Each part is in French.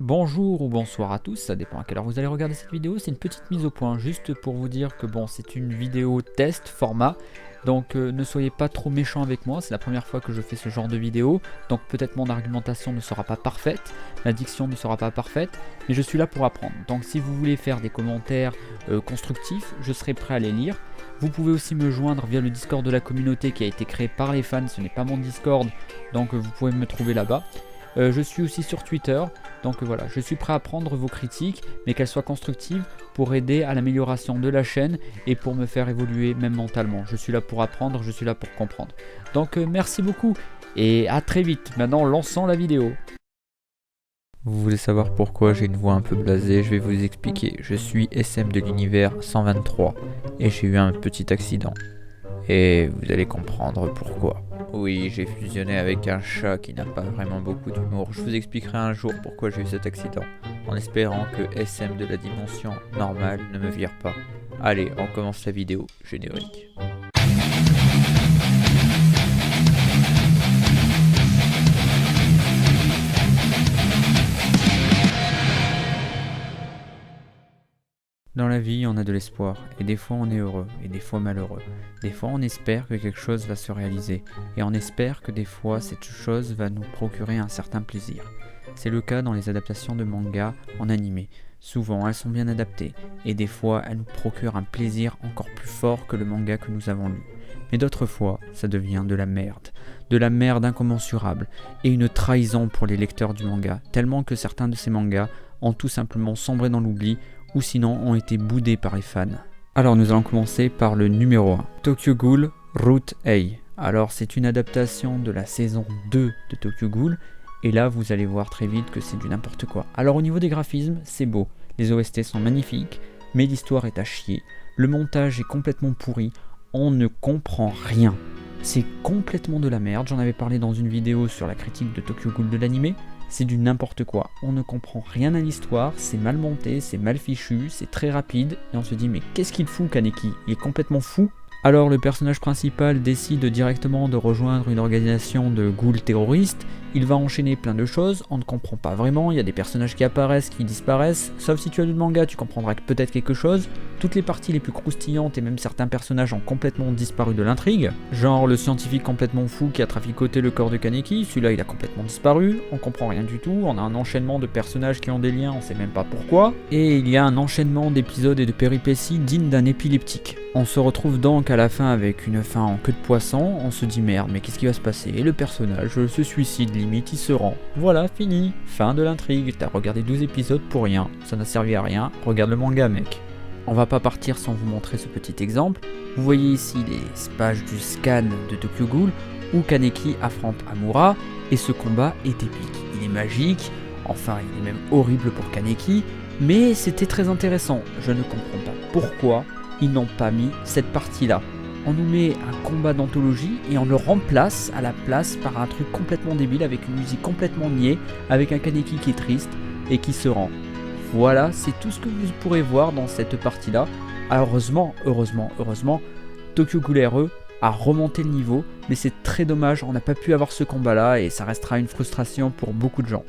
Bonjour ou bonsoir à tous, ça dépend à quelle heure vous allez regarder cette vidéo, c'est une petite mise au point juste pour vous dire que bon, c'est une vidéo test format, donc ne soyez pas trop méchants avec moi, c'est la première fois que je fais ce genre de vidéo, donc peut-être mon argumentation ne sera pas parfaite, ma diction ne sera pas parfaite, mais je suis là pour apprendre, donc si vous voulez faire des commentaires constructifs, je serai prêt à les lire. Vous pouvez aussi me joindre via le Discord de la communauté qui a été créé par les fans, ce n'est pas mon Discord, donc vous pouvez me trouver là-bas. Je suis aussi sur Twitter, donc voilà, je suis prêt à prendre vos critiques, mais qu'elles soient constructives pour aider à l'amélioration de la chaîne et pour me faire évoluer même mentalement. Je suis là pour apprendre, je suis là pour comprendre. Donc merci beaucoup et à très vite. Maintenant, lançons la vidéo. Vous voulez savoir pourquoi j'ai une voix un peu blasée? Je vais vous expliquer. Je suis SM de l'univers 123 et j'ai eu un petit accident. Et vous allez comprendre pourquoi. Oui, j'ai fusionné avec un chat qui n'a pas vraiment beaucoup d'humour. Je vous expliquerai un jour pourquoi j'ai eu cet accident, en espérant que SM de la dimension normale ne me vire pas. Allez, on commence la vidéo, générique. Dans la vie, on a de l'espoir, et des fois on est heureux, et des fois malheureux. Des fois on espère que quelque chose va se réaliser, et on espère que des fois cette chose va nous procurer un certain plaisir. C'est le cas dans les adaptations de manga en animé. Souvent elles sont bien adaptées, et des fois elles nous procurent un plaisir encore plus fort que le manga que nous avons lu. Mais d'autres fois, ça devient de la merde incommensurable, et une trahison pour les lecteurs du manga, tellement que certains de ces mangas ont tout simplement sombré dans l'oubli, ou sinon ont été boudés par les fans. Alors nous allons commencer par le numéro 1, Tokyo Ghoul Route A. Alors c'est une adaptation de la saison 2 de Tokyo Ghoul, et là vous allez voir très vite que c'est du n'importe quoi. Alors au niveau des graphismes, c'est beau, les OST sont magnifiques, mais l'histoire est à chier, le montage est complètement pourri, on ne comprend rien. C'est complètement de la merde, j'en avais parlé dans une vidéo sur la critique de Tokyo Ghoul de l'animé. C'est du n'importe quoi, on ne comprend rien à l'histoire, c'est mal monté, c'est mal fichu, c'est très rapide, et on se dit mais qu'est-ce qu'il fout Kaneki? Il est complètement fou. Alors le personnage principal décide directement de rejoindre une organisation de ghouls terroristes, il va enchaîner plein de choses, on ne comprend pas vraiment, il y a des personnages qui apparaissent, qui disparaissent, sauf si tu as lu le manga tu comprendras peut-être quelque chose. Toutes les parties les plus croustillantes et même certains personnages ont complètement disparu de l'intrigue, genre le scientifique complètement fou qui a traficoté le corps de Kaneki, celui-là il a complètement disparu, on comprend rien du tout, on a un enchaînement de personnages qui ont des liens, on sait même pas pourquoi, et il y a un enchaînement d'épisodes et de péripéties dignes d'un épileptique. On se retrouve donc à la fin avec une fin en queue de poisson, on se dit merde mais qu'est-ce qui va se passer? Et le personnage se suicide, limite il se rend. Voilà, fini, fin de l'intrigue, t'as regardé 12 épisodes pour rien, ça n'a servi à rien, regarde le manga mec. On va pas partir sans vous montrer ce petit exemple. Vous voyez ici les pages du scan de Tokyo Ghoul où Kaneki affronte Amura et ce combat est épique. Il est magique, enfin il est même horrible pour Kaneki, mais c'était très intéressant. Je ne comprends pas pourquoi ils n'ont pas mis cette partie-là. On nous met un combat d'anthologie et on le remplace à la place par un truc complètement débile avec une musique complètement niais, avec un Kaneki qui est triste et qui se rend. Voilà, c'est tout ce que vous pourrez voir dans cette partie-là. Alors heureusement, Tokyo Ghoul RE a remonté le niveau, mais c'est très dommage, on n'a pas pu avoir ce combat-là et ça restera une frustration pour beaucoup de gens.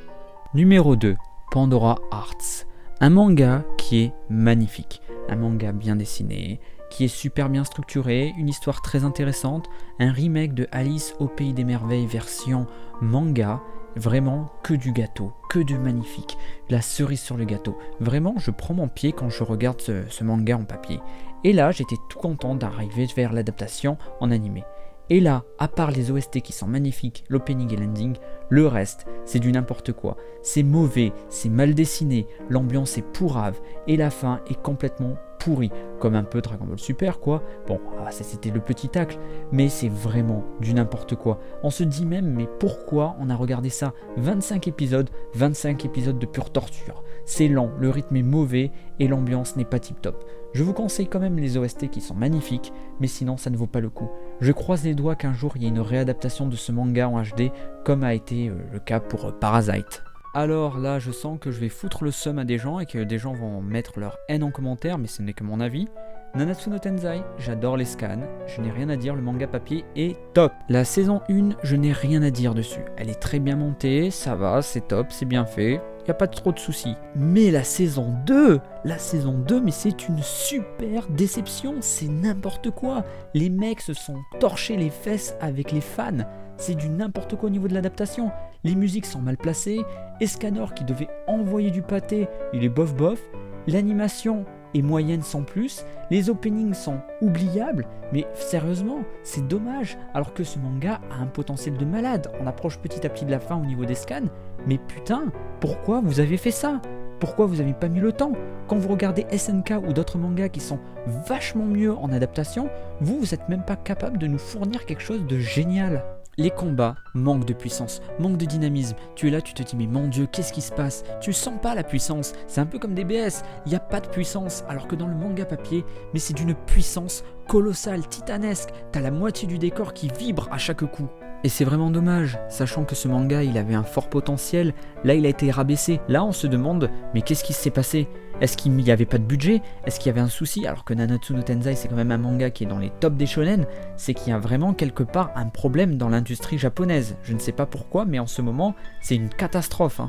Numéro 2, Pandora Hearts. Un manga qui est magnifique, un manga bien dessiné, qui est super bien structuré, une histoire très intéressante, un remake de Alice au Pays des Merveilles version manga. Vraiment que du gâteau, que du magnifique, la cerise sur le gâteau. Vraiment, je prends mon pied quand je regarde ce manga en papier. Et là, j'étais tout content d'arriver vers l'adaptation en animé. Et là, à part les OST qui sont magnifiques, l'opening et l'ending, le reste, c'est du n'importe quoi. C'est mauvais, c'est mal dessiné, l'ambiance est pourrave, et la fin est complètement pourrie, comme un peu Dragon Ball Super quoi. Bon, ça c'était le petit tacle, mais c'est vraiment du n'importe quoi. On se dit même, mais pourquoi on a regardé ça? 25 épisodes de pure torture. C'est lent, le rythme est mauvais, et l'ambiance n'est pas tip top. Je vous conseille quand même les OST qui sont magnifiques, mais sinon ça ne vaut pas le coup. Je croise les doigts qu'un jour il y ait une réadaptation de ce manga en HD, comme a été le cas pour Parasite. Alors là, je sens que je vais foutre le seum à des gens et que des gens vont mettre leur haine en commentaire, mais ce n'est que mon avis. Nanatsu no Tensei, j'adore les scans, je n'ai rien à dire, le manga papier est top. La saison 1, je n'ai rien à dire dessus. Elle est très bien montée, ça va, c'est top, c'est bien fait. il n'y a pas trop de soucis. Mais la saison 2, mais c'est une super déception, c'est n'importe quoi. Les mecs se sont torchés les fesses avec les fans, c'est du n'importe quoi au niveau de l'adaptation. Les musiques sont mal placées, Escanor qui devait envoyer du pâté, il est bof bof, l'animation est moyenne sans plus, les openings sont oubliables, mais sérieusement, c'est dommage, alors que ce manga a un potentiel de malade. On approche petit à petit de la fin au niveau des scans, mais putain, pourquoi vous avez fait ça ? Pourquoi vous n'avez pas mis le temps ? Quand vous regardez SNK ou d'autres mangas qui sont vachement mieux en adaptation, vous n'êtes même pas capable de nous fournir quelque chose de génial. Les combats manquent de puissance, manquent de dynamisme. Tu es là, tu te dis mais mon Dieu, qu'est-ce qui se passe ? Tu sens pas la puissance. C'est un peu comme des BS, il n'y a pas de puissance. Alors que dans le manga papier, mais c'est d'une puissance colossale, titanesque. T'as la moitié du décor qui vibre à chaque coup. Et c'est vraiment dommage, sachant que ce manga il avait un fort potentiel, là il a été rabaissé. Là on se demande, mais qu'est-ce qui s'est passé ? Est-ce qu'il n'y avait pas de budget ? Est-ce qu'il y avait un souci ? Alors que Nanatsu no Tensei c'est quand même un manga qui est dans les tops des shonen, c'est qu'il y a vraiment quelque part un problème dans l'industrie japonaise. Je ne sais pas pourquoi, mais en ce moment c'est une catastrophe.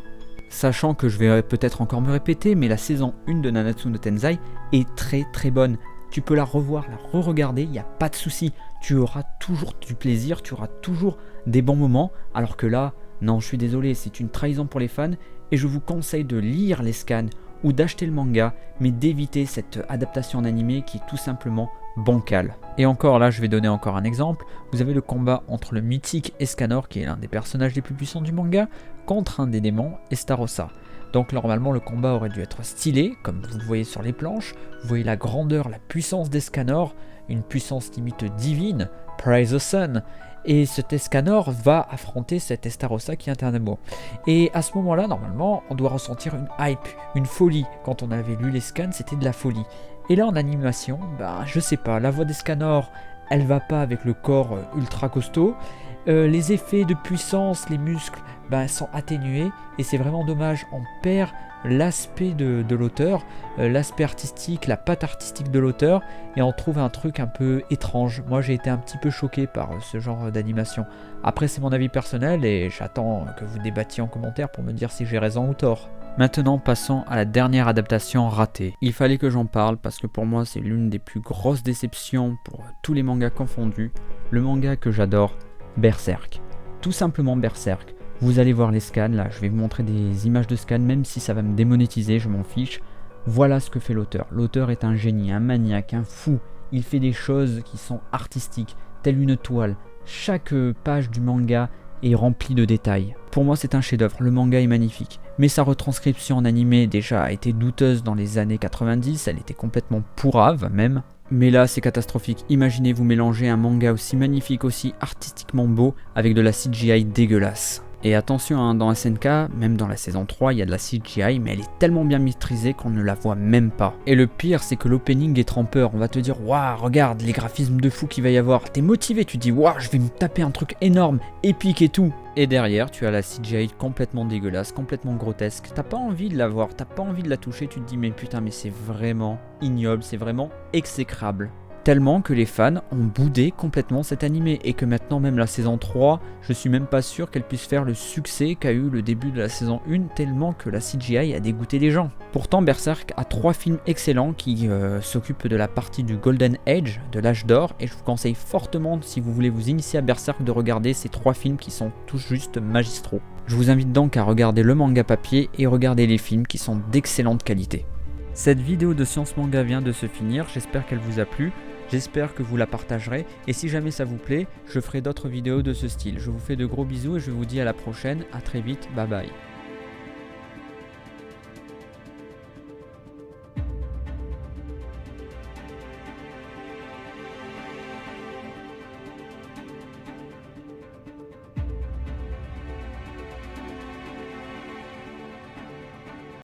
Sachant que je vais peut-être encore me répéter, mais la saison 1 de Nanatsu no Tensei est très très bonne. Tu peux la revoir, la re-regarder, il n'y a pas de souci. Tu auras toujours du plaisir, tu auras toujours des bons moments. Alors que là, non, je suis désolé, c'est une trahison pour les fans. Et je vous conseille de lire les scans ou d'acheter le manga, mais d'éviter cette adaptation en animé qui est tout simplement bancale. Et encore là, je vais donner encore un exemple. Vous avez le combat entre le mythique Escanor, qui est l'un des personnages les plus puissants du manga, contre un des démons, Estarossa. Donc normalement le combat aurait dû être stylé, comme vous le voyez sur les planches. Vous voyez la grandeur, la puissance d'Escanor, une puissance limite divine, praise the sun. Et cet Escanor va affronter cet Estarossa qui est un amour. Et à ce moment-là, normalement, on doit ressentir une hype, une folie. Quand on avait lu les scans, c'était de la folie. Et là en animation, je sais pas, la voix d'Escanor, elle va pas avec le corps ultra costaud. Les effets de puissance, les muscles sont atténués et c'est vraiment dommage, on perd l'aspect de l'auteur, l'aspect artistique, la patte artistique de l'auteur et on trouve un truc un peu étrange. Moi j'ai été un petit peu choqué par ce genre d'animation. Après c'est mon avis personnel et j'attends que vous débattiez en commentaire pour me dire si j'ai raison ou tort. Maintenant passons à la dernière adaptation ratée. Il fallait que j'en parle parce que pour moi c'est l'une des plus grosses déceptions pour tous les mangas confondus. Le manga que j'adore, Berserk. Tout simplement Berserk. Vous allez voir les scans, là je vais vous montrer des images de scans, même si ça va me démonétiser, je m'en fiche. Voilà ce que fait l'auteur. L'auteur est un génie, un maniaque, un fou. Il fait des choses qui sont artistiques, telle une toile. Chaque page du manga est remplie de détails. Pour moi c'est un chef-d'œuvre, le manga est magnifique. Mais sa retranscription en animé déjà a été douteuse dans les années 90, elle était complètement pourrave même. Mais là c'est catastrophique, imaginez vous mélanger un manga aussi magnifique, aussi artistiquement beau avec de la CGI dégueulasse. Et attention, dans SNK, même dans la saison 3, il y a de la CGI, mais elle est tellement bien maîtrisée qu'on ne la voit même pas. Et le pire, c'est que l'opening est trompeur. On va te dire, waouh, regarde les graphismes de fou qu'il va y avoir. T'es motivé, tu te dis, waouh, je vais me taper un truc énorme, épique et tout. Et derrière, tu as la CGI complètement dégueulasse, complètement grotesque. T'as pas envie de la voir, t'as pas envie de la toucher, tu te dis, mais putain, mais c'est vraiment ignoble, c'est vraiment exécrable. Tellement que les fans ont boudé complètement cet animé et que maintenant même la saison 3, je suis même pas sûr qu'elle puisse faire le succès qu'a eu le début de la saison 1 tellement que la CGI a dégoûté les gens. Pourtant Berserk a 3 films excellents qui s'occupent de la partie du Golden Age, de l'âge d'or, et je vous conseille fortement si vous voulez vous initier à Berserk de regarder ces 3 films qui sont tous juste magistraux. Je vous invite donc à regarder le manga papier et regarder les films qui sont d'excellente qualité. Cette vidéo de Science Manga vient de se finir, j'espère qu'elle vous a plu. J'espère que vous la partagerez et si jamais ça vous plaît, je ferai d'autres vidéos de ce style. Je vous fais de gros bisous et je vous dis à la prochaine, à très vite, bye bye.